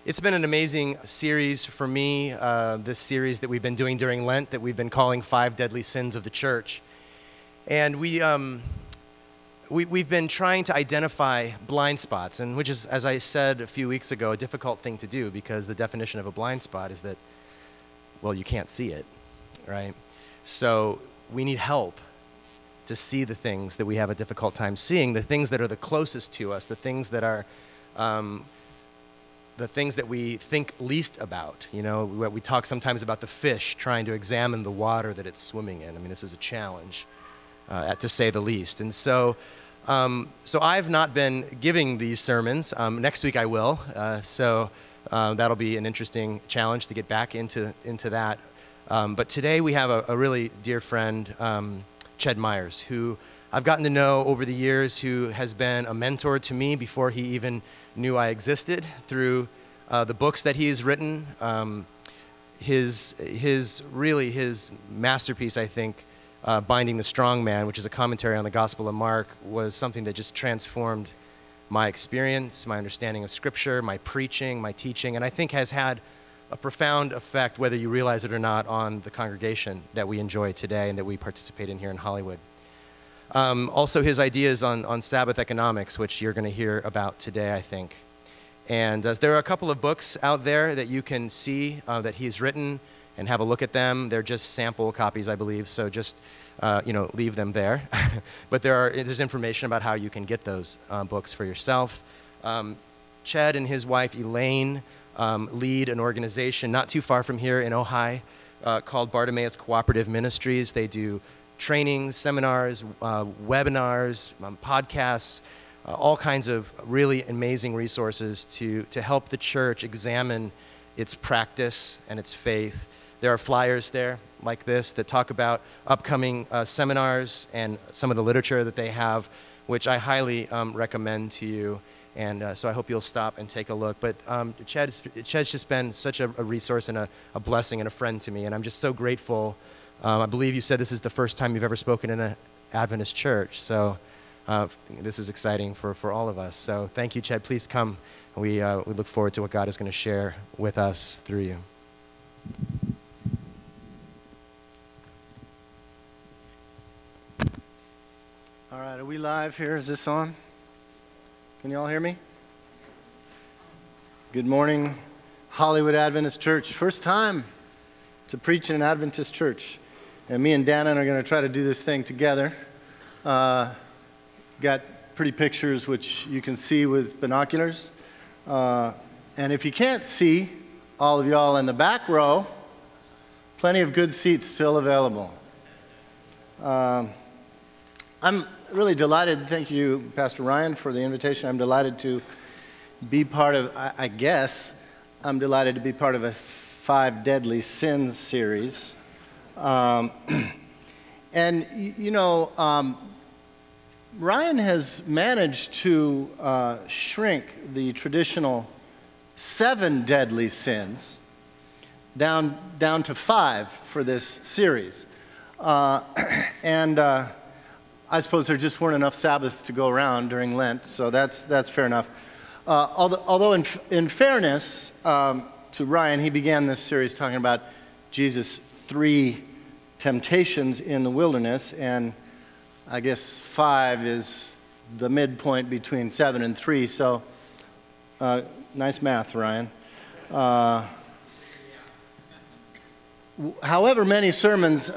It's been an amazing series for me, this series that we've been doing during Lent that we've been calling 5 Deadly Sins of the Church. And we've been trying to identify blind spots, and which is, as I said a few weeks ago, a difficult thing to do because the definition of a blind spot is that, well, you can't see it, right? So we need help to see the things that we have a difficult time seeing, the things that are the closest to us, the things that are the things that we think least about. You know, we talk sometimes about the fish trying to examine the water that it's swimming in. I mean, this is a challenge, to say the least. And so I've not been giving these sermons. Next week I will. That'll be an interesting challenge to get back into that. But today we have a really dear friend, Ched Myers, who I've gotten to know over the years, who has been a mentor to me before he even knew I existed, through the books that he's written. His masterpiece, I think, Binding the Strong Man, which is a commentary on the Gospel of Mark, was something that just transformed my experience, my understanding of Scripture, my preaching, my teaching, and I think has had a profound effect, whether you realize it or not, on the congregation that we enjoy today and that we participate in here in Hollywood. Also his ideas on Sabbath Economics, which you're going to hear about today, I think. And there are a couple of books out there that you can see that he's written and have a look at them. They're just sample copies, I believe, so just leave them there. But there's information about how you can get those books for yourself. Ched and his wife Elaine lead an organization not too far from here in Ojai called Bartimaeus Cooperative Ministries. They do trainings, seminars, webinars, podcasts, all kinds of really amazing resources to help the church examine its practice and its faith. There are flyers there like this that talk about upcoming seminars and some of the literature that they have, which I highly recommend to you. And so I hope you'll stop and take a look. But Ched's just been such a resource and a blessing and a friend to me, and I'm just so grateful. I believe you said this is the first time you've ever spoken in an Adventist church, so this is exciting for all of us. So thank you, Ched. Please come. We look forward to what God is going to share with us through you. All right, are we live here? Is this on? Can you all hear me? Good morning, Hollywood Adventist Church. First time to preach in an Adventist church. And me and Dana are going to try to do this thing together. Got pretty pictures which you can see with binoculars. And if you can't see, all of y'all in the back row, plenty of good seats still available. I'm really delighted, thank you, Pastor Ryan, for the invitation. I'm delighted to be part of, I'm delighted to be part of a 5 Deadly Sins series. Ryan has managed to shrink the traditional 7 deadly sins down to 5 for this series. I suppose there just weren't enough Sabbaths to go around during Lent, so that's fair enough. Although in fairness to Ryan, he began this series talking about Jesus' 3 temptations in the wilderness, and I guess 5 is the midpoint between 7 and 3, so nice math, Ryan. However many sermons,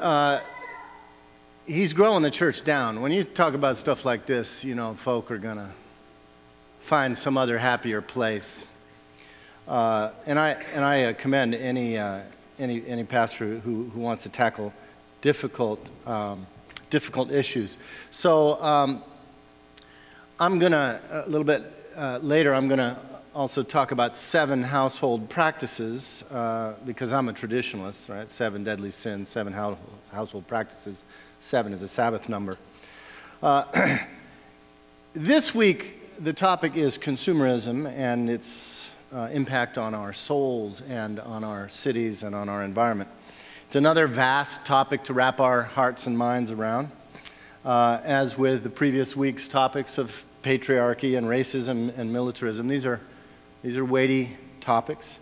he's growing the church down. When you talk about stuff like this, folk are going to find some other happier place. And I commend any pastor who wants to tackle difficult issues. So I'm going to, a little bit later, I'm going to also talk about 7 household practices, because I'm a traditionalist, right? 7 deadly sins, 7 household practices. 7 is a Sabbath number. This week, the topic is consumerism and its impact on our souls and on our cities and on our environment. It's another vast topic to wrap our hearts and minds around. As with the previous week's topics of patriarchy and racism and militarism, these are weighty topics.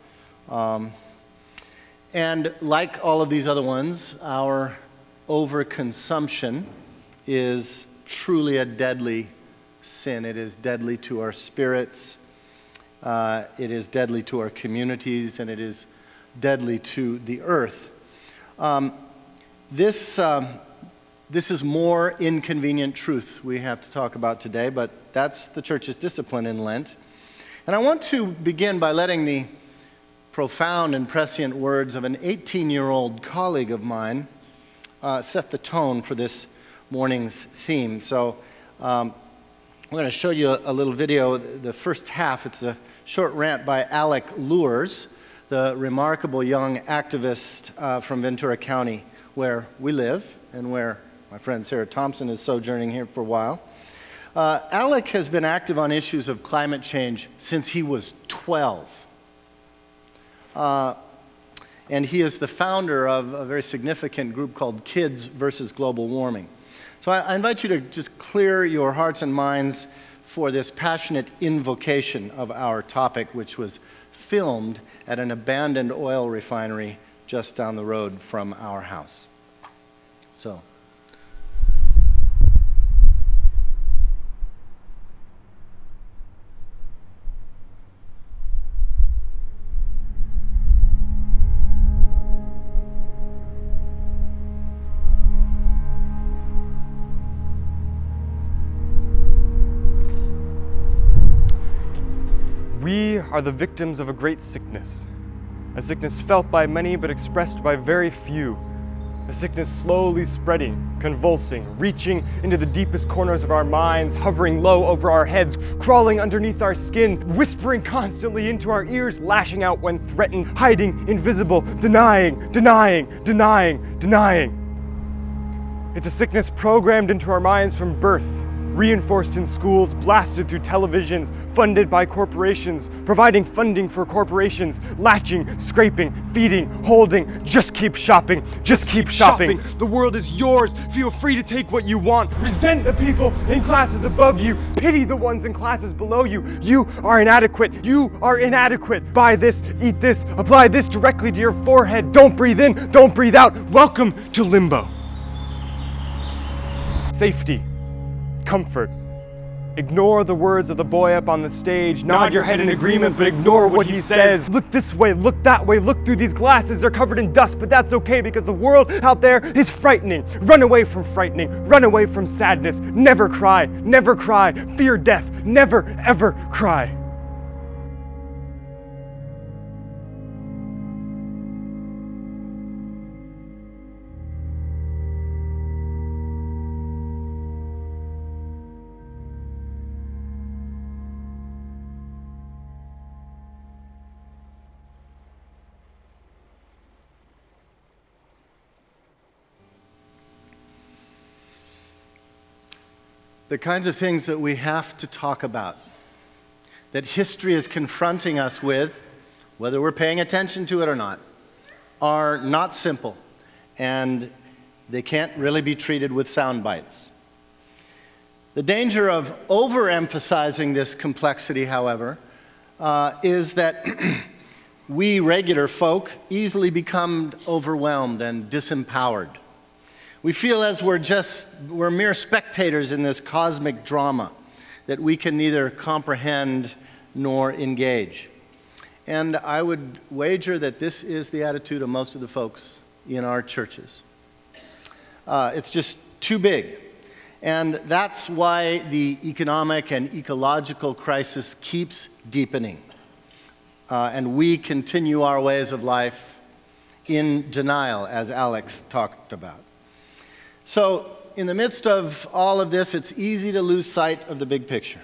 And like all of these other ones, our overconsumption is truly a deadly sin. It is deadly to our spirits, it is deadly to our communities, and it is deadly to the earth. This is more inconvenient truth we have to talk about today, but that's the church's discipline in Lent. And I want to begin by letting the profound and prescient words of an 18-year-old colleague of mine set the tone for this morning's theme. So I'm going to show you a little video. The first half, it's a short rant by Alec Lures, the remarkable young activist from Ventura County, where we live and where my friend Sarah Thompson is sojourning here for a while. Alec has been active on issues of climate change since he was 12. And he is the founder of a very significant group called Kids versus Global Warming. So I invite you to just clear your hearts and minds for this passionate invocation of our topic, which was filmed at an abandoned oil refinery just down the road from our house. So. We are the victims of a great sickness, a sickness felt by many but expressed by very few, a sickness slowly spreading, convulsing, reaching into the deepest corners of our minds, hovering low over our heads, crawling underneath our skin, whispering constantly into our ears, lashing out when threatened, hiding, invisible, denying. It's a sickness programmed into our minds from birth, reinforced in schools, blasted through televisions, funded by corporations, providing funding for corporations, latching, scraping, feeding, holding, just keep shopping, just keep shopping. The world is yours, feel free to take what you want, resent the people in classes above you, pity the ones in classes below you. You are inadequate, buy this, eat this, apply this directly to your forehead, don't breathe in, don't breathe out. Welcome to limbo. Safety. Comfort. Ignore the words of the boy up on the stage. Nod your head in agreement, but ignore what he says. Look this way, look that way, look through these glasses. They're covered in dust, but that's okay because the world out there is frightening. Run away from frightening. Run away from sadness. Never cry. Never cry. Fear death. Never, ever cry. The kinds of things that we have to talk about, that history is confronting us with, whether we're paying attention to it or not, are not simple, and they can't really be treated with sound bites. The danger of overemphasizing this complexity, however, is that we regular folk easily become overwhelmed and disempowered. We feel as we're mere spectators in this cosmic drama that we can neither comprehend nor engage. And I would wager that this is the attitude of most of the folks in our churches. It's just too big. And that's why the economic and ecological crisis keeps deepening. And we continue our ways of life in denial, as Alex talked about. So, in the midst of all of this, it's easy to lose sight of the big picture,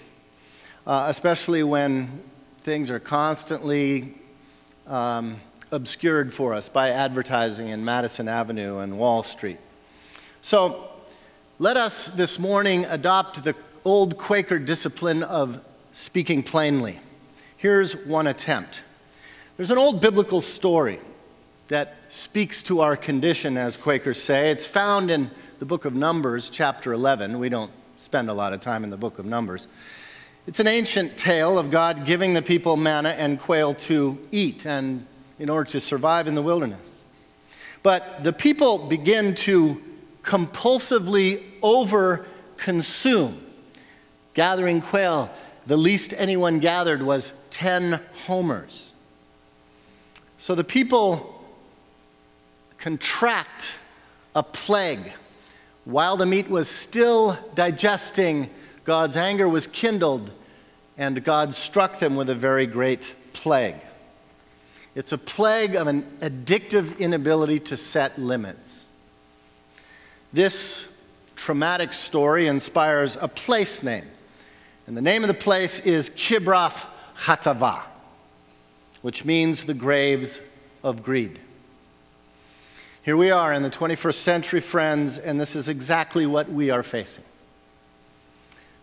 especially when things are constantly obscured for us by advertising in Madison Avenue and Wall Street. So, let us this morning adopt the old Quaker discipline of speaking plainly. Here's one attempt. There's an old biblical story that speaks to our condition, as Quakers say. It's found in the book of Numbers, chapter 11. We don't spend a lot of time in the book of Numbers. It's an ancient tale of God giving the people manna and quail to eat and in order to survive in the wilderness. But the people begin to compulsively over-consume. Gathering quail, the least anyone gathered was 10 homers. So the people contract a plague. While the meat was still digesting, God's anger was kindled, and God struck them with a very great plague. It's a plague of an addictive inability to set limits. This traumatic story inspires a place name, and the name of the place is Kibroth Hatava, which means the graves of greed. Here we are in the 21st century, friends, and this is exactly what we are facing.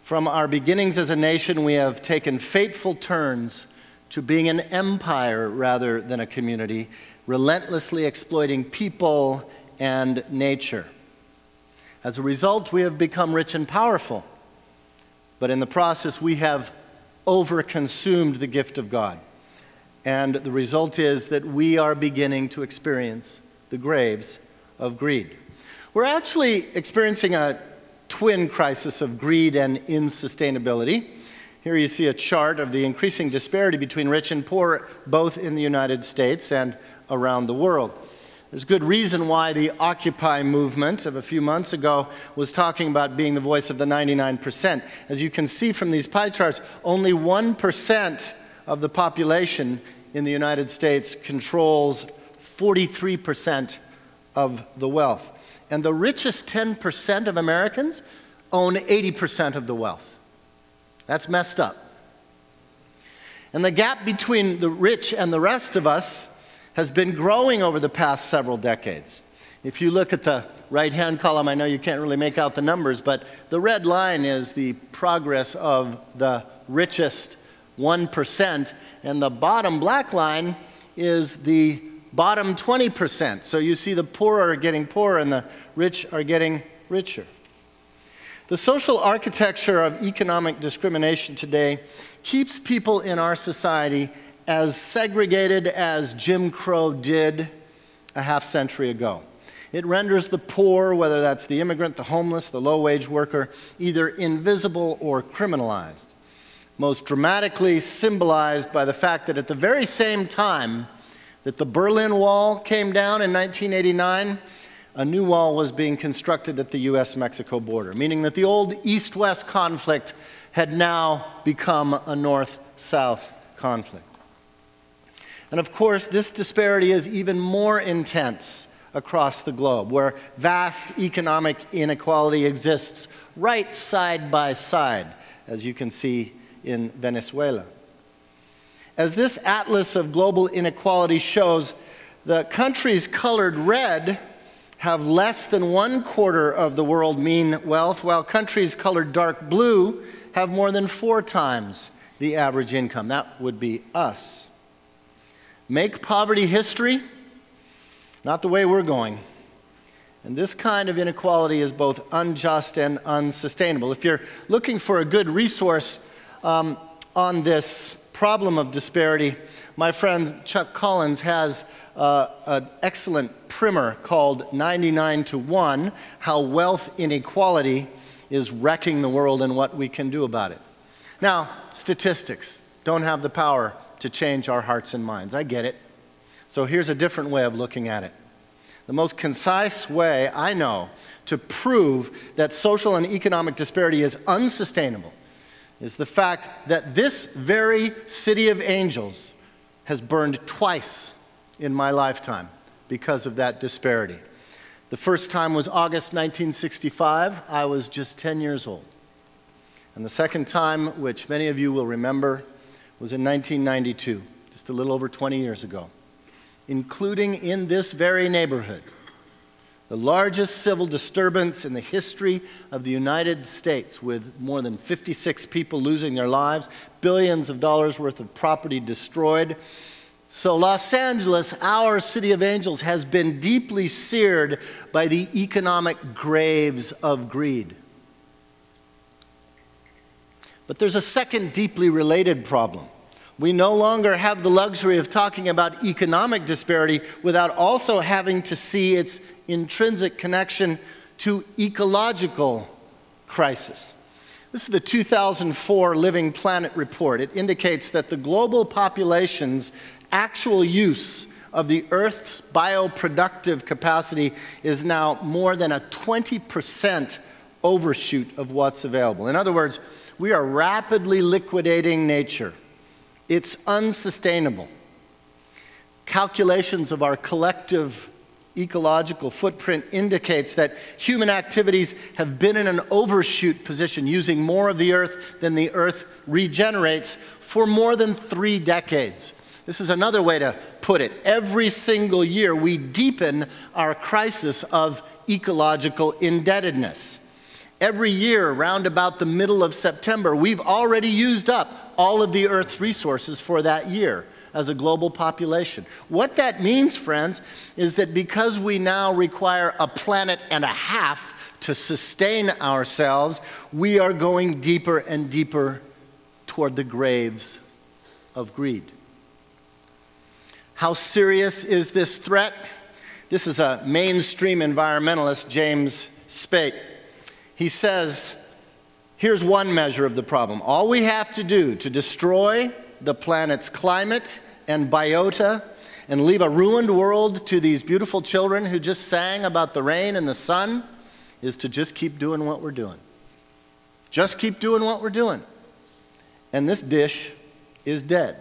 From our beginnings as a nation, we have taken fateful turns to being an empire rather than a community, relentlessly exploiting people and nature. As a result, we have become rich and powerful, but in the process, we have overconsumed the gift of God. And the result is that we are beginning to experience the graves of greed. We're actually experiencing a twin crisis of greed and insustainability. Here you see a chart of the increasing disparity between rich and poor, both in the United States and around the world. There's good reason why the Occupy movement of a few months ago was talking about being the voice of the 99%. As you can see from these pie charts, only 1% of the population in the United States controls 43% of the wealth. And the richest 10% of Americans own 80% of the wealth. That's messed up. And the gap between the rich and the rest of us has been growing over the past several decades. If you look at the right-hand column, I know you can't really make out the numbers, but the red line is the progress of the richest 1%, and the bottom black line is the bottom 20%. So you see the poor are getting poorer and the rich are getting richer. The social architecture of economic discrimination today keeps people in our society as segregated as Jim Crow did a half-century ago. It renders the poor, whether that's the immigrant, the homeless, the low-wage worker, either invisible or criminalized. Most dramatically symbolized by the fact that at the very same time that the Berlin Wall came down in 1989, a new wall was being constructed at the US-Mexico border, meaning that the old East-West conflict had now become a North-South conflict. And of course, this disparity is even more intense across the globe, where vast economic inequality exists right side by side, as you can see in Venezuela. As this atlas of global inequality shows, the countries colored red have less than 1/4 of the world mean wealth, while countries colored dark blue have more than 4 times the average income. That would be us. Make poverty history? Not the way we're going. And this kind of inequality is both unjust and unsustainable. If you're looking for a good resource on this problem of disparity, my friend Chuck Collins has an excellent primer called 99 to 1, How Wealth Inequality is Wrecking the World and What We Can Do About It. Now, statistics don't have the power to change our hearts and minds. I get it. So here's a different way of looking at it. The most concise way I know to prove that social and economic disparity is unsustainable is the fact that this very city of angels has burned twice in my lifetime because of that disparity. The first time was August 1965. I was just 10 years old. And the second time, which many of you will remember, was in 1992, just a little over 20 years ago, including in this very neighborhood. The largest civil disturbance in the history of the United States, with more than 56 people losing their lives, billions of dollars worth of property destroyed. So Los Angeles, our city of angels, has been deeply seared by the economic graves of greed. But there's a second deeply related problem. We no longer have the luxury of talking about economic disparity without also having to see its intrinsic connection to ecological crisis. This is the 2004 Living Planet report. It indicates that the global population's actual use of the Earth's bioproductive capacity is now more than a 20% overshoot of what's available. In other words, we are rapidly liquidating nature. It's unsustainable. Calculations of our collective ecological footprint indicates that human activities have been in an overshoot position, using more of the Earth than the Earth regenerates for more than 3 decades. This is another way to put it. Every single year, we deepen our crisis of ecological indebtedness. Every year, around about the middle of September, we've already used up all of the Earth's resources for that year as a global population. What that means, friends, is that because we now require a planet and a half to sustain ourselves, we are going deeper and deeper toward the graves of greed. How serious is this threat? This is a mainstream environmentalist, James Spate. He says, here's one measure of the problem. All we have to do to destroy the planet's climate and biota and leave a ruined world to these beautiful children who just sang about the rain and the sun is to just keep doing what we're doing. Just keep doing what we're doing. And this dish is dead.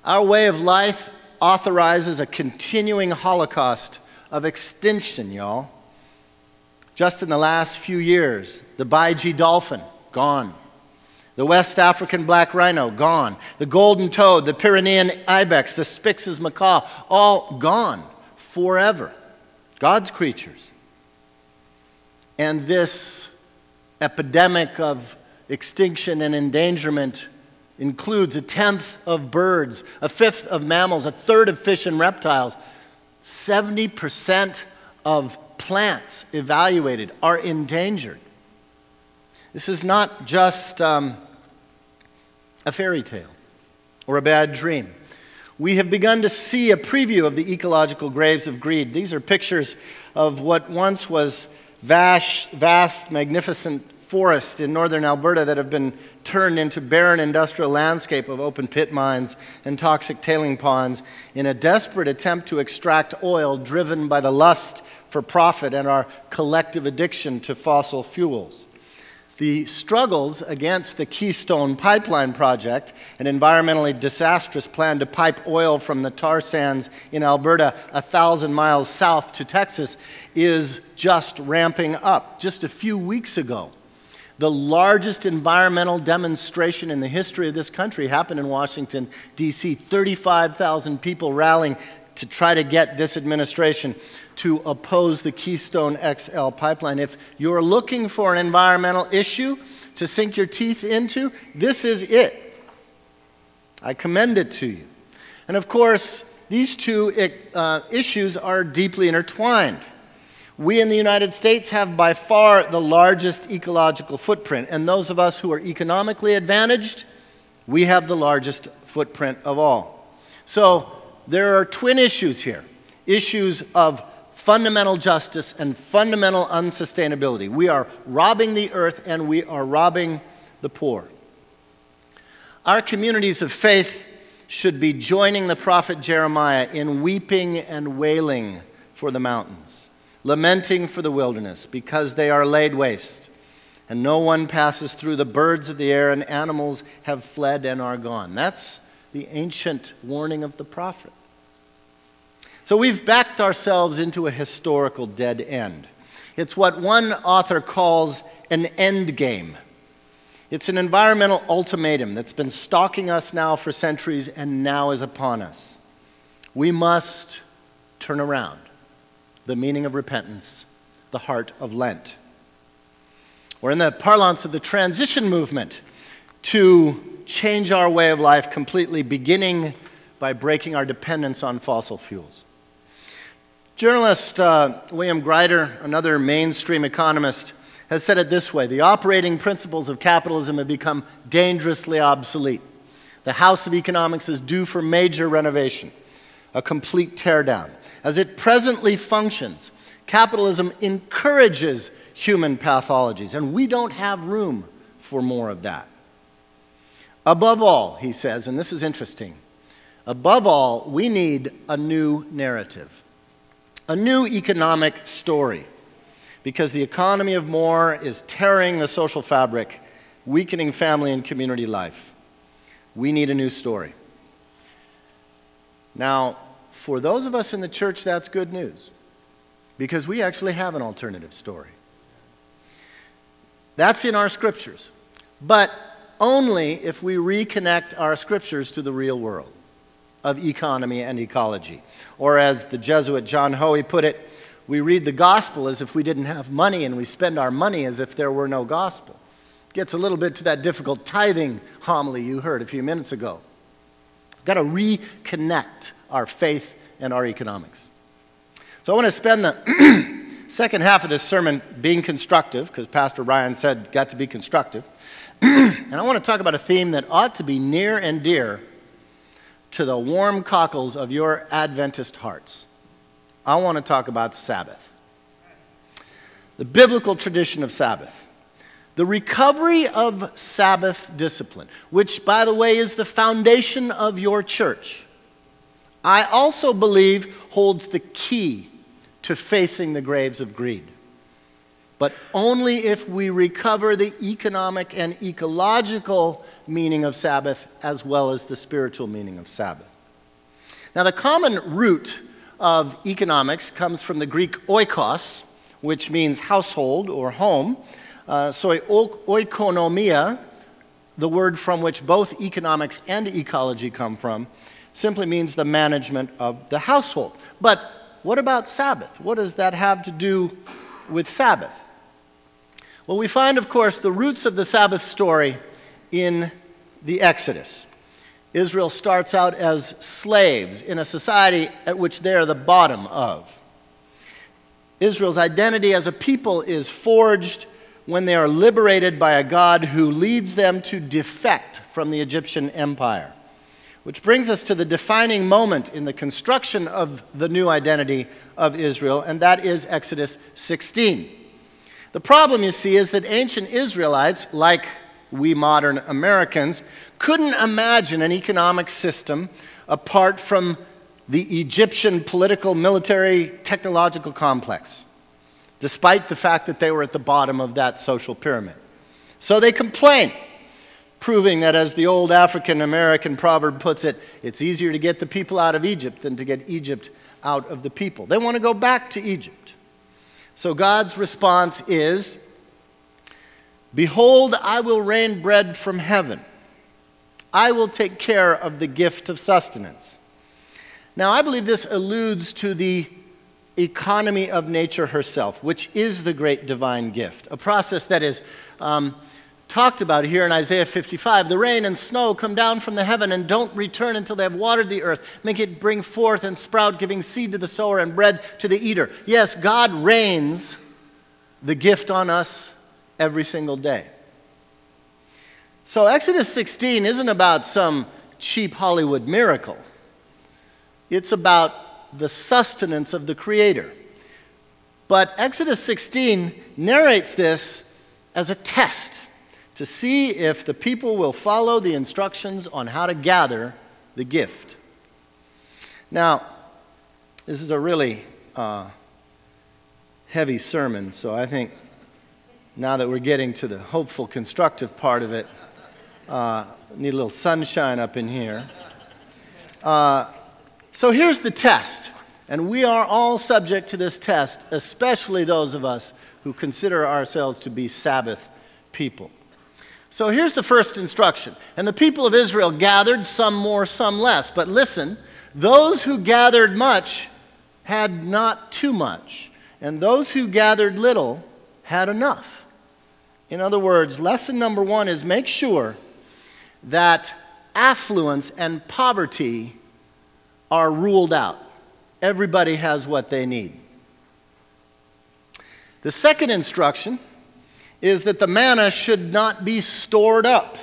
Our way of life authorizes a continuing Holocaust of extinction, y'all. Just in the last few years, the Baiji dolphin, gone. The West African black rhino, gone. The golden toad, the Pyrenean ibex, the Spix's macaw, all gone forever. God's creatures. And this epidemic of extinction and endangerment includes 1/10 of birds, 1/5 of mammals, 1/3 of fish and reptiles. 70% of plants evaluated are endangered. This is not just a fairy tale or a bad dream. We have begun to see a preview of the ecological graves of greed. These are pictures of what once was vast, magnificent forests in northern Alberta that have been turned into barren industrial landscape of open pit mines and toxic tailing ponds in a desperate attempt to extract oil driven by the lust for profit and our collective addiction to fossil fuels. The struggles against the Keystone Pipeline project, an environmentally disastrous plan to pipe oil from the tar sands in Alberta 1,000 miles south to Texas, is just ramping up. Just a few weeks ago, the largest environmental demonstration in the history of this country happened in Washington, D.C. 35,000 people rallying to try to get this administration to oppose the Keystone XL pipeline. If you're looking for an environmental issue to sink your teeth into, this is it. I commend it to you. And of course, these two issues are deeply intertwined. We in the United States have by far the largest ecological footprint, and those of us who are economically advantaged, we have the largest footprint of all. So there are twin issues here, issues of fundamental justice and fundamental unsustainability. We are robbing the earth and we are robbing the poor. Our communities of faith should be joining the prophet Jeremiah in weeping and wailing for the mountains, lamenting for the wilderness, because they are laid waste, and no one passes through. The birds of the air and animals have fled and are gone. That's the ancient warning of the prophet. So we've backed ourselves into a historical dead end. It's what one author calls an end game. It's an environmental ultimatum that's been stalking us now for centuries and now is upon us. We must turn around. The meaning of repentance, the heart of Lent. Or in the parlance of the transition movement, to change our way of life completely, beginning by breaking our dependence on fossil fuels. Journalist William Greider, another mainstream economist, has said it this way: the operating principles of capitalism have become dangerously obsolete. The house of economics is due for major renovation, a complete teardown. As it presently functions, capitalism encourages human pathologies, and we don't have room for more of that. Above all, he says, and this is interesting, above all, we need a new narrative, a new economic story, because the economy of more is tearing the social fabric, weakening family and community life. We need a new story. Now, for those of us in the church, that's good news, because we actually have an alternative story. That's in our scriptures, but only if we reconnect our scriptures to the real world of economy and ecology. Or as the Jesuit John Hoey put it, we read the gospel as if we didn't have money, and we spend our money as if there were no gospel. Gets a little bit to that difficult tithing homily you heard a few minutes ago. We've got to reconnect our faith and our economics. So I want to spend the second half of this sermon being constructive, because Pastor Ryan said, got to be constructive. And I want to talk about a theme that ought to be near and dear to the warm cockles of your Adventist hearts. I want to talk about Sabbath. The biblical tradition of Sabbath. The recovery of Sabbath discipline, which, by the way, is the foundation of your church, I also believe holds the key to facing the graves of greed. But only if we recover the economic and ecological meaning of Sabbath as well as the spiritual meaning of Sabbath. Now, the common root of economics comes from the Greek oikos, which means household or home. So oikonomia, the word from which both economics and ecology come from, simply means the management of the household. But what about Sabbath? What does that have to do with Sabbath? Well, we find, of course, the roots of the Sabbath story in the Exodus. Israel starts out as slaves in a society at which they are the bottom of. Israel's identity as a people is forged when they are liberated by a God who leads them to defect from the Egyptian empire. Which brings us to the defining moment in the construction of the new identity of Israel, and that is Exodus 16. The problem, you see, is that ancient Israelites, like we modern Americans, couldn't imagine an economic system apart from the Egyptian political, military, technological complex, despite the fact that they were at the bottom of that social pyramid. So they complain, proving that, as the old African-American proverb puts it, it's easier to get the people out of Egypt than to get Egypt out of the people. They want to go back to Egypt. So God's response is, "Behold, I will rain bread from heaven. I will take care of the gift of sustenance." Now, I believe this alludes to the economy of nature herself, which is the great divine gift, a process that is talked about here in Isaiah 55. The rain and snow come down from the heaven and don't return until they have watered the earth, make it bring forth and sprout, giving seed to the sower and bread to the eater. Yes, God rains the gift on us every single day. So Exodus 16 isn't about some cheap Hollywood miracle. It's about the sustenance of the Creator. But Exodus 16 narrates this as a test to see if the people will follow the instructions on how to gather the gift. Now, this is a really heavy sermon, so I think now that we're getting to the hopeful, constructive part of it, need a little sunshine up in here. So here's the test, and we are all subject to this test, especially those of us who consider ourselves to be Sabbath people. So here's the first instruction. And the people of Israel gathered, some more, some less. But listen, those who gathered much had not too much, and those who gathered little had enough. In other words, lesson number one is make sure that affluence and poverty are ruled out. Everybody has what they need. The second instruction is that the manna should not be stored up.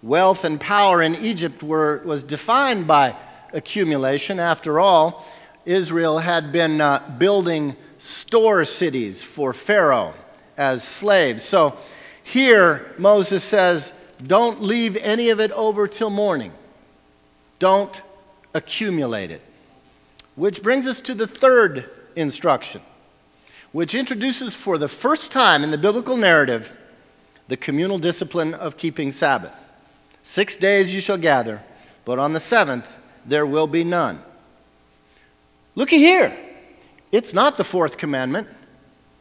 Wealth and power in Egypt was defined by accumulation. After all, Israel had been building store cities for Pharaoh as slaves. So here Moses says, don't leave any of it over till morning. Don't accumulate it. Which brings us to the third instruction, which introduces for the first time in the biblical narrative the communal discipline of keeping Sabbath. 6 days you shall gather, but on the seventh there will be none. Looky here. It's not the fourth commandment.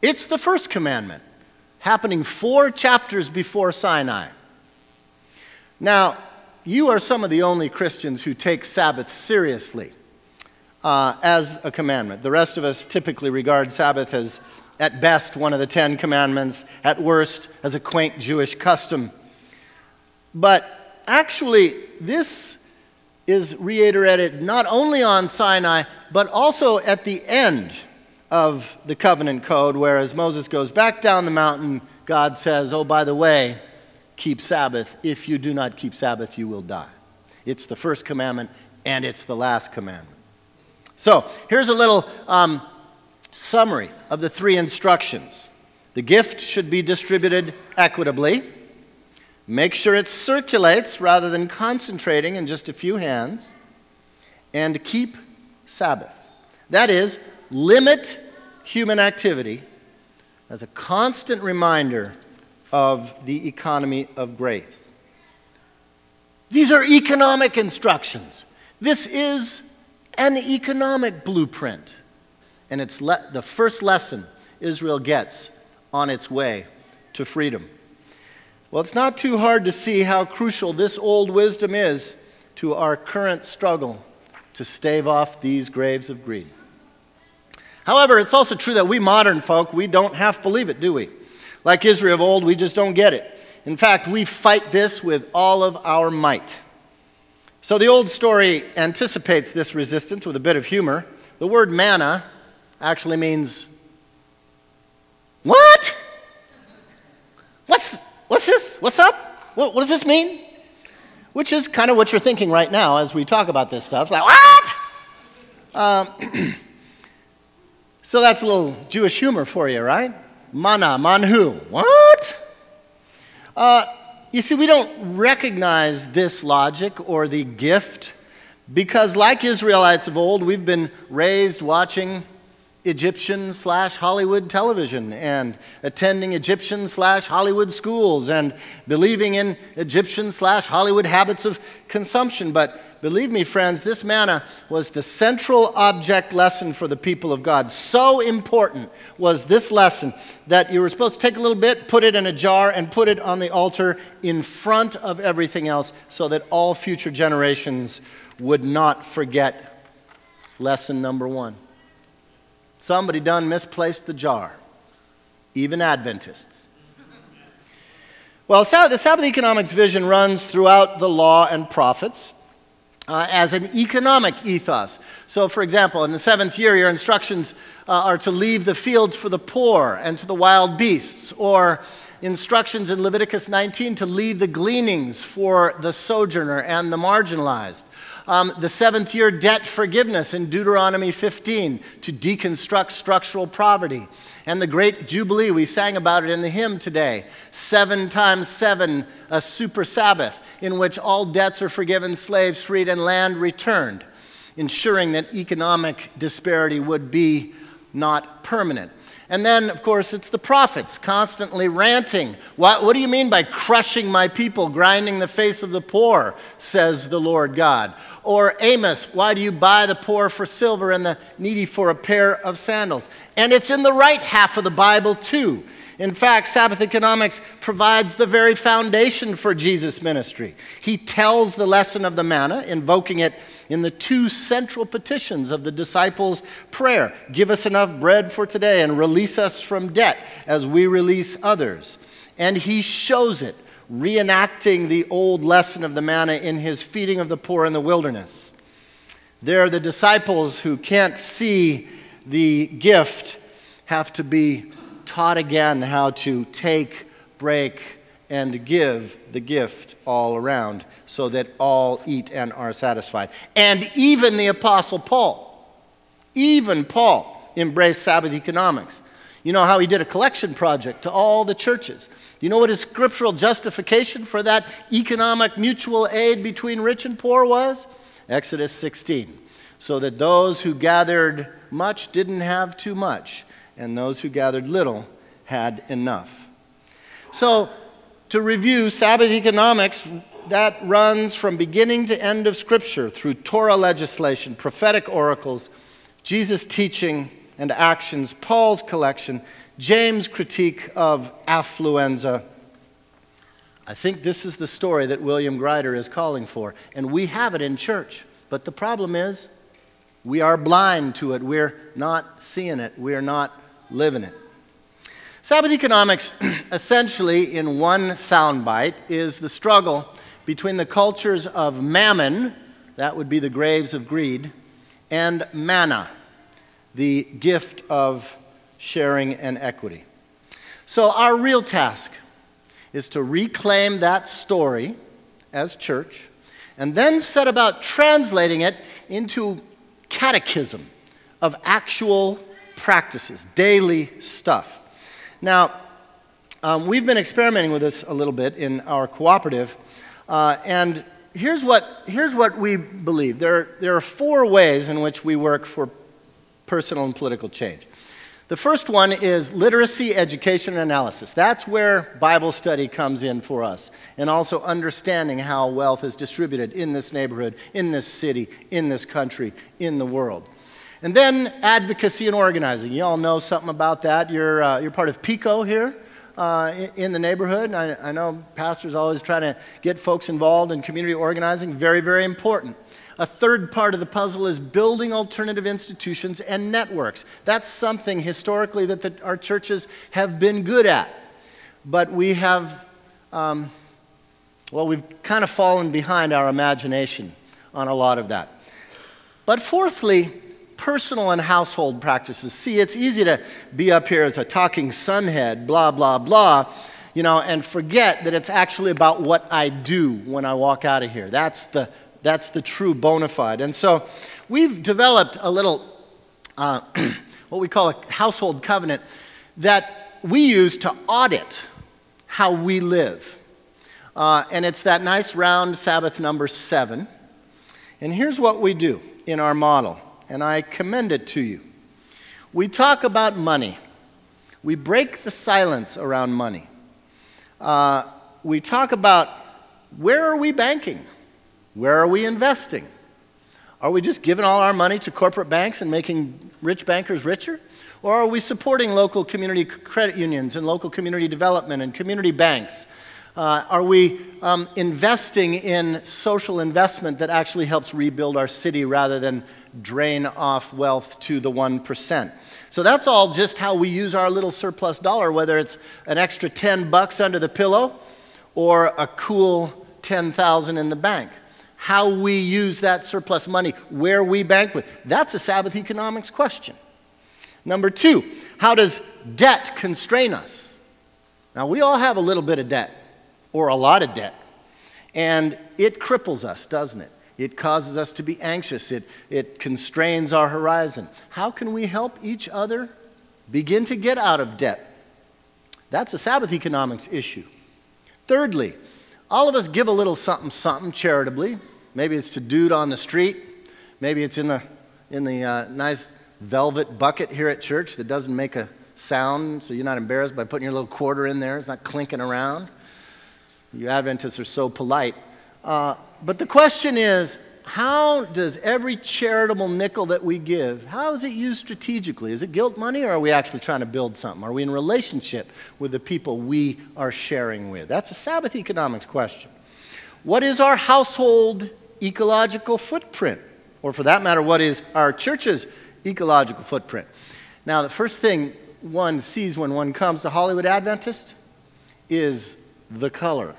It's the first commandment, happening 4 chapters before Sinai. Now, you are some of the only Christians who take Sabbath seriously as a commandment. The rest of us typically regard Sabbath as, at best, one of the 10 commandments, at worst, as a quaint Jewish custom. But actually, this is reiterated not only on Sinai, but also at the end of the covenant code, where as Moses goes back down the mountain, God says, oh, by the way, keep Sabbath. If you do not keep Sabbath, you will die. It's the first commandment, and it's the last commandment. So here's a little summary of the 3 instructions. The gift should be distributed equitably. Make sure it circulates rather than concentrating in just a few hands. And keep Sabbath. That is, limit human activity as a constant reminder of the economy of grace. These are economic instructions. This is an economic blueprint. And it's the first lesson Israel gets on its way to freedom. Well, it's not too hard to see how crucial this old wisdom is to our current struggle to stave off these graves of greed. However, it's also true that we modern folk, we don't half believe it, do we? Like Israel of old, we just don't get it. In fact, we fight this with all of our might. So the old story anticipates this resistance with a bit of humor. The word manna actually means, what? What's this? What's up? What does this mean? Which is kind of what you're thinking right now as we talk about this stuff. It's like, what? So that's a little Jewish humor for you, right? Mana, manhu. What? You see, we don't recognize this logic or the gift because, like Israelites of old, we've been raised watching Egyptian/Hollywood television and attending Egyptian/Hollywood schools and believing in Egyptian/Hollywood habits of consumption. But believe me, friends, this manna was the central object lesson for the people of God. So important was this lesson that you were supposed to take a little bit, put it in a jar, and put it on the altar in front of everything else so that all future generations would not forget lesson number 1. Somebody done misplaced the jar, even Adventists. Well, the Sabbath Economics vision runs throughout the law and prophets as an economic ethos. So, for example, in the 7th year, your instructions are to leave the fields for the poor and to the wild beasts, or instructions in Leviticus 19 to leave the gleanings for the sojourner and the marginalized. The 7th year debt forgiveness in Deuteronomy 15 to deconstruct structural poverty. And the great Jubilee, we sang about it in the hymn today. 7 times 7, a super Sabbath in which all debts are forgiven, slaves freed, and land returned, ensuring that economic disparity would be not permanent. And then, of course, it's the prophets constantly ranting. What do you mean by crushing my people, grinding the face of the poor, says the Lord God? Or Amos, why do you buy the poor for silver and the needy for a pair of sandals? And it's in the right half of the Bible, too. In fact, Sabbath Economics provides the very foundation for Jesus' ministry. He tells the lesson of the manna, invoking it in the 2 central petitions of the disciples' prayer. Give us enough bread for today and release us from debt as we release others. And he shows it, reenacting the old lesson of the manna in his feeding of the poor in the wilderness. There, the disciples who can't see the gift have to be taught again how to take, break, and give the gift all around so that all eat and are satisfied. And even the Apostle Paul, embraced Sabbath economics. You know how he did a collection project to all the churches. Do you know what his scriptural justification for that economic mutual aid between rich and poor was? Exodus 16. So that those who gathered much didn't have too much, and those who gathered little had enough. So, to review, Sabbath economics, that runs from beginning to end of Scripture through Torah legislation, prophetic oracles, Jesus' teaching and actions, Paul's collection, James' critique of affluenza. I think this is the story that William Grider is calling for, and we have it in church. But the problem is, we are blind to it. We're not seeing it. We're not living it. Sabbath economics, essentially in one soundbite, is the struggle between the cultures of mammon, that would be the graves of greed, and manna, the gift of sharing and equity. So our real task is to reclaim that story as church, and then set about translating it into catechism of actual practices, daily stuff. Now, we've been experimenting with this a little bit in our cooperative, and here's what we believe. There are 4 ways in which we work for personal and political change. The first one is literacy, education, and analysis. That's where Bible study comes in for us, and also understanding how wealth is distributed in this neighborhood, in this city, in this country, in the world. And then advocacy and organizing. You all know something about that. You're part of PICO here in the neighborhood. I know pastors always trying to get folks involved in community organizing. Very, very important. A third part of the puzzle is building alternative institutions and networks. That's something historically that our churches have been good at. But we have, we've kind of fallen behind our imagination on a lot of that. But fourthly, personal and household practices. See, it's easy to be up here as a talking sunhead, blah, blah, blah, and forget that it's actually about what I do when I walk out of here. That's the true bona fide. And so we've developed a little, what we call a household covenant that we use to audit how we live. And it's that nice round Sabbath number 7. And here's what we do in our model, and I commend it to you. We talk about money. We break the silence around money. We talk about where are we banking? Where are we investing? Are we just giving all our money to corporate banks and making rich bankers richer? Or are we supporting local community credit unions and local community development and community banks? Are we investing in social investment that actually helps rebuild our city rather than drain off wealth to the 1%? So that's all just how we use our little surplus dollar, whether it's an extra $10 under the pillow or a cool $10,000 in the bank. How we use that surplus money, where we bank with. That's a Sabbath economics question. Number 2, how does debt constrain us? Now, we all have a little bit of debt, or a lot of debt, and it cripples us, doesn't it? It causes us to be anxious. It constrains our horizon. How can we help each other begin to get out of debt? That's a Sabbath economics issue. Thirdly, all of us give a little something, something charitably. Maybe it's to dude on the street. Maybe it's in the nice velvet bucket here at church that doesn't make a sound, so you're not embarrassed by putting your little quarter in there. It's not clinking around. You Adventists are so polite. But the question is, how does every charitable nickel that we give, how is it used strategically? Is it guilt money, or are we actually trying to build something? Are we in relationship with the people we are sharing with? That's a Sabbath economics question. What is our household ecological footprint? Or for that matter, what is our church's ecological footprint? Now, the first thing one sees when one comes to Hollywood Adventist is the color.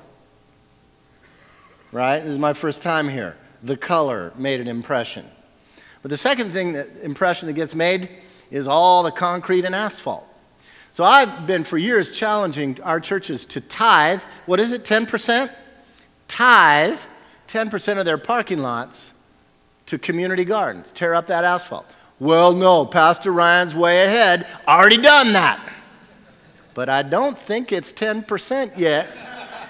Right? This is my first time here. The color made an impression. But the second impression that gets made is all the concrete and asphalt. So I've been for years challenging our churches to tithe, what is it, 10%? Tithe 10% of their parking lots to community gardens. Tear up that asphalt. Well, no, Pastor Ryan's way ahead. Already done that. But I don't think it's 10% yet.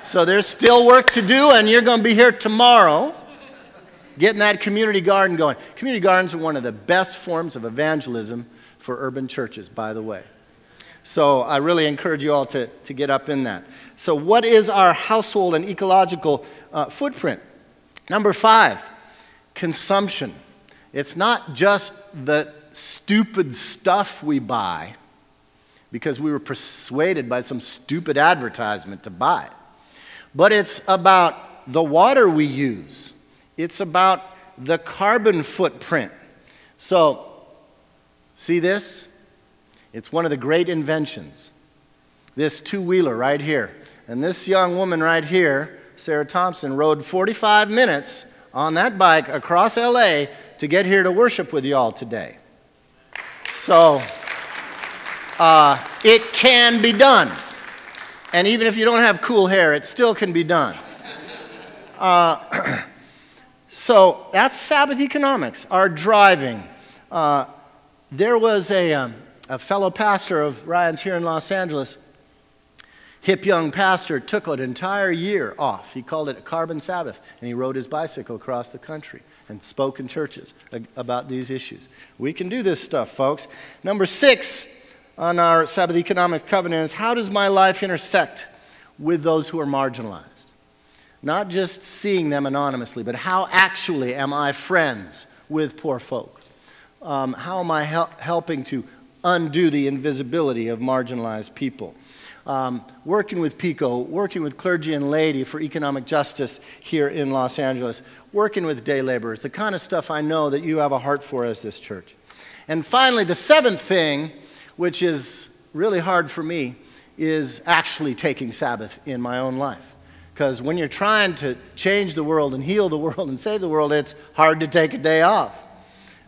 So there's still work to do, and you're going to be here tomorrow getting that community garden going. Community gardens are one of the best forms of evangelism for urban churches, by the way. So I really encourage you all to get up in that. So what is our household and ecological footprint? Number 5, consumption. It's not just the stupid stuff we buy because we were persuaded by some stupid advertisement to buy it. But it's about the water we use. It's about the carbon footprint. So, see this? It's one of the great inventions. This two-wheeler right here. And this young woman right here, Sarah Thompson, rode 45 minutes on that bike across LA to get here to worship with you all today. So, it can be done. And even if you don't have cool hair, it still can be done. So that's Sabbath Economics, our driving. There was a fellow pastor of Ryan's here in Los Angeles, hip young pastor, took an entire year off. He called it a carbon Sabbath, and he rode his bicycle across the country and spoke in churches about these issues. We can do this stuff, folks. Number 6 on our Sabbath Economic covenant is, how does my life intersect with those who are marginalized? Not just seeing them anonymously, but how actually am I friends with poor folk? How am I helping to undo the invisibility of marginalized people? Working with PICO, working with clergy and laity for economic justice here in Los Angeles, working with day laborers, the kind of stuff I know that you have a heart for as this church. And finally, the 7th thing, which is really hard for me, is actually taking Sabbath in my own life. Because when you're trying to change the world and heal the world and save the world, it's hard to take a day off.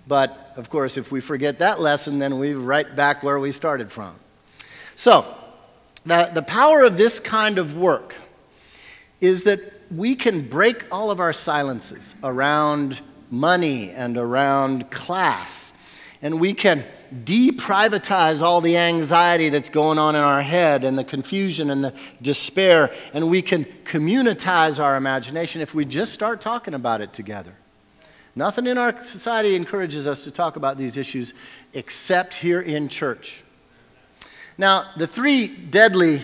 But, of course, if we forget that lesson, then we're right back where we started from. So, the power of this kind of work is that we can break all of our silences around money and around class. And we can deprivatize all the anxiety that's going on in our head and the confusion and the despair. And we can communitize our imagination if we just start talking about it together. Nothing in our society encourages us to talk about these issues except here in church. Now, the 3 deadly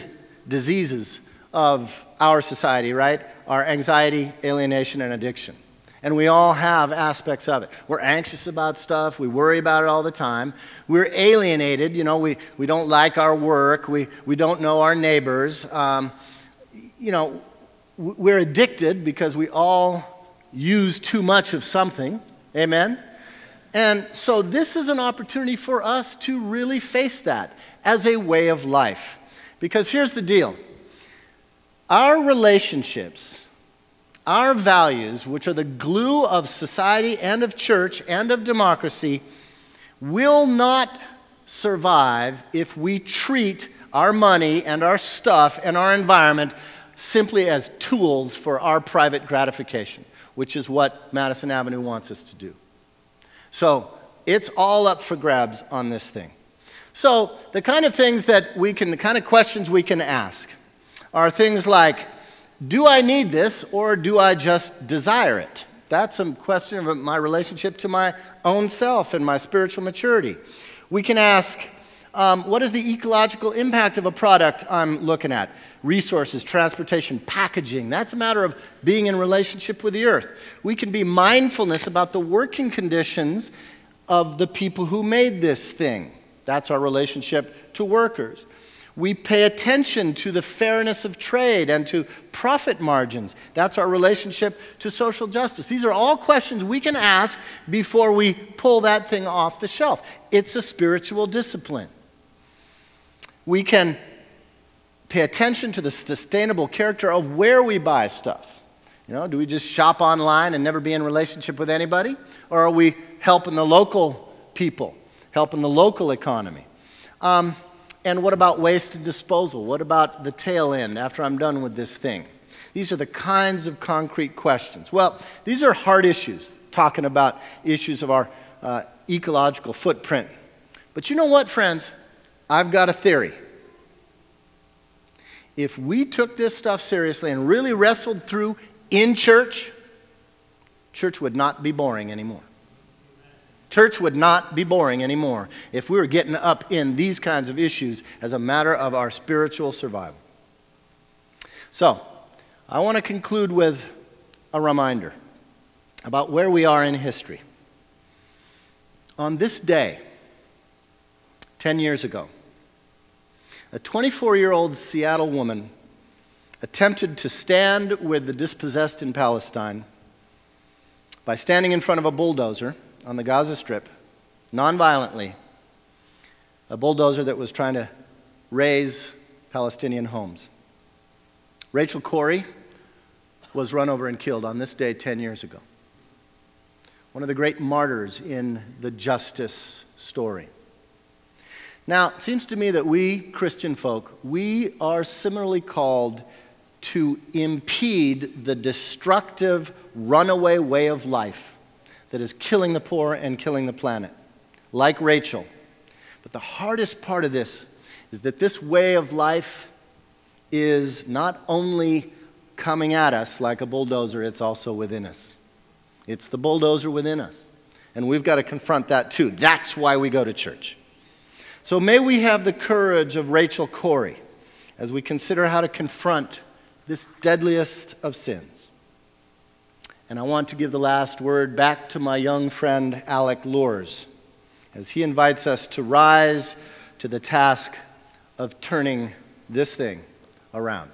diseases of our society, right, are anxiety, alienation, and addiction. And we all have aspects of it. We're anxious about stuff. We worry about it all the time. We're alienated. You know, we don't like our work. We don't know our neighbors. You know, we're addicted because we all use too much of something. Amen? And so this is an opportunity for us to really face that as a way of life. Because here's the deal. Our relationships, our values, which are the glue of society and of church and of democracy, will not survive if we treat our money and our stuff and our environment simply as tools for our private gratification, which is what Madison Avenue wants us to do. So it's all up for grabs on this thing. So the kind of things that we can, the kind of questions we can ask are things like, do I need this or do I just desire it? That's a question of my relationship to my own self and my spiritual maturity. We can ask, what is the ecological impact of a product I'm looking at? Resources, transportation, packaging. That's a matter of being in relationship with the earth. We can be mindfulness about the working conditions of the people who made this thing. That's our relationship to workers. We pay attention to the fairness of trade and to profit margins. That's our relationship to social justice. These are all questions we can ask before we pull that thing off the shelf. It's a spiritual discipline. We can pay attention to the sustainable character of where we buy stuff. You know, do we just shop online and never be in relationship with anybody? Or are we helping the local people, helping the local economy? And what about waste and disposal? What about the tail end after I'm done with this thing? These are the kinds of concrete questions. Well, these are hard issues, talking about issues of our ecological footprint. But you know what, friends? I've got a theory. If we took this stuff seriously and really wrestled through in church, church would not be boring anymore. Church would not be boring anymore if we were getting up in these kinds of issues as a matter of our spiritual survival. So, I want to conclude with a reminder about where we are in history. On this day, 10 years ago, a 24-year-old Seattle woman attempted to stand with the dispossessed in Palestine by standing in front of a bulldozer on the Gaza Strip, nonviolently, a bulldozer that was trying to raze Palestinian homes. Rachel Corrie was run over and killed on this day 10 years ago. One of the great martyrs in the justice story. Now, it seems to me that we, Christian folk, we are similarly called to impede the destructive, runaway way of life that is killing the poor and killing the planet, like Rachel. But the hardest part of this is that this way of life is not only coming at us like a bulldozer, it's also within us. It's the bulldozer within us. And we've got to confront that too. That's why we go to church. So may we have the courage of Rachel Corrie as we consider how to confront this deadliest of sins. And I want to give the last word back to my young friend Alec Lours as he invites us to rise to the task of turning this thing around.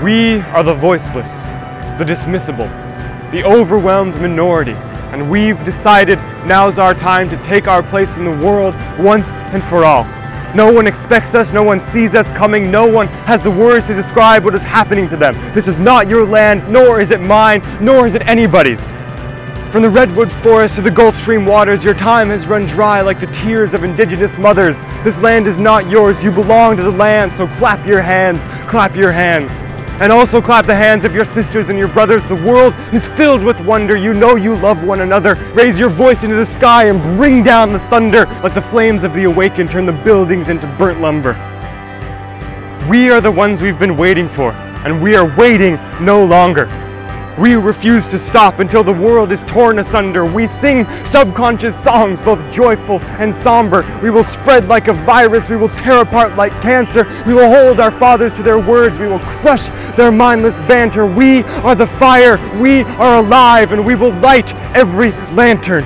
We are the voiceless, the dismissible, the overwhelmed minority, and we've decided now's our time to take our place in the world once and for all. No one expects us, no one sees us coming, no one has the words to describe what is happening to them. This is not your land, nor is it mine, nor is it anybody's. From the redwood forest to the Gulf Stream waters, your time has run dry like the tears of indigenous mothers. This land is not yours, you belong to the land, so clap your hands, clap your hands. And also clap the hands of your sisters and your brothers. The world is filled with wonder. You know you love one another. Raise your voice into the sky and bring down the thunder. Let the flames of the awakened turn the buildings into burnt lumber. We are the ones we've been waiting for, and we are waiting no longer. We refuse to stop until the world is torn asunder. We sing subconscious songs, both joyful and somber. We will spread like a virus. We will tear apart like cancer. We will hold our fathers to their words. We will crush their mindless banter. We are the fire. We are alive, and we will light every lantern.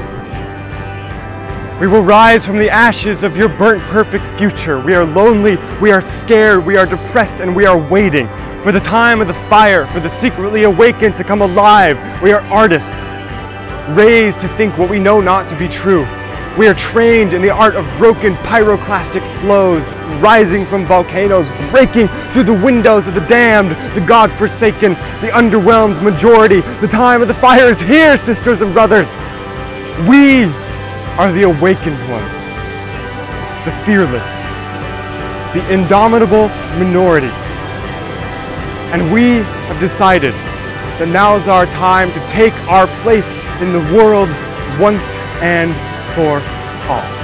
We will rise from the ashes of your burnt perfect future. We are lonely, we are scared, we are depressed, and we are waiting for the time of the fire, for the secretly awakened to come alive. We are artists, raised to think what we know not to be true. We are trained in the art of broken pyroclastic flows, rising from volcanoes, breaking through the windows of the damned, the God-forsaken, the underwhelmed majority. The time of the fire is here, sisters and brothers. We are the awakened ones, the fearless, the indomitable minority. And we have decided that now is our time to take our place in the world once and for all.